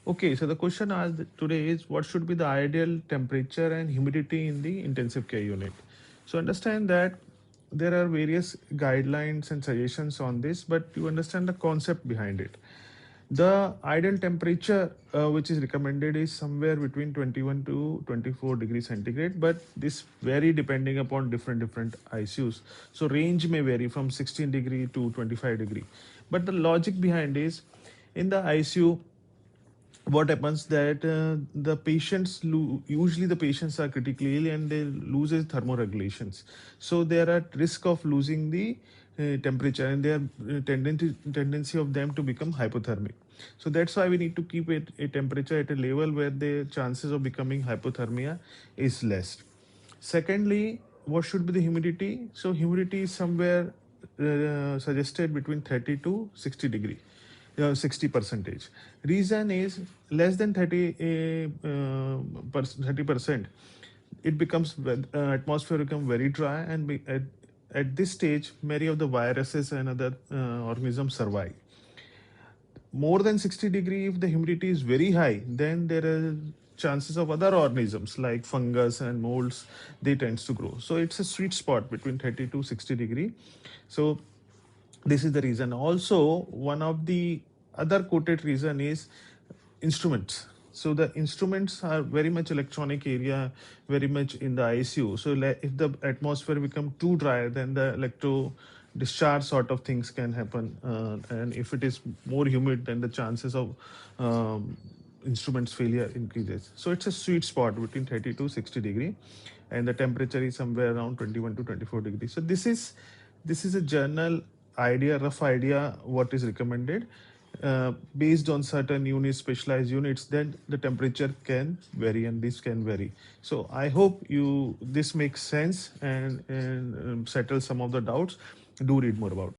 Okay, so the question asked today is what should be the ideal temperature and humidity in the intensive care unit? So understand that there are various guidelines and suggestions on this, but you understand the concept behind it. The ideal temperature which is recommended is somewhere between 21 to 24 degrees centigrade, but this vary depending upon different ICUs. So range may vary from 16 degree to 25 degree. But the logic behind is in the ICU, what happens that the patients usually the patients are critically ill and they loses thermoregulations, so they are at risk of losing the temperature, and their tendency of them to become hypothermic. So that's why we need to keep it a temperature at a level where the chances of becoming hypothermia is less. Secondly, what should be the humidity? So humidity is somewhere suggested between 30 to 60 degree, 60 percentage. Reason is less than 30%, it becomes atmosphere become very dry, and at this stage many of the viruses and other organisms survive. More than 60 degree, if the humidity is very high, then there are chances of other organisms like fungus and molds, they tends to grow. So it's a sweet spot between 30 to 60 degree. So this is the reason. Also, one of the other quoted reason is instruments. So the instruments are very much electronic area, very much in the ICU. So if the atmosphere become too dry, then the electro discharge sort of things can happen. And if it is more humid, then the chances of instruments failure increases. So it's a sweet spot between 30 to 60 degree, and the temperature is somewhere around 21 to 24 degrees. So this is a general idea, rough idea what is recommended. Based on certain units, specialized units, then the temperature can vary and this can vary. So I hope you this makes sense and settle some of the doubts. Do read more about it.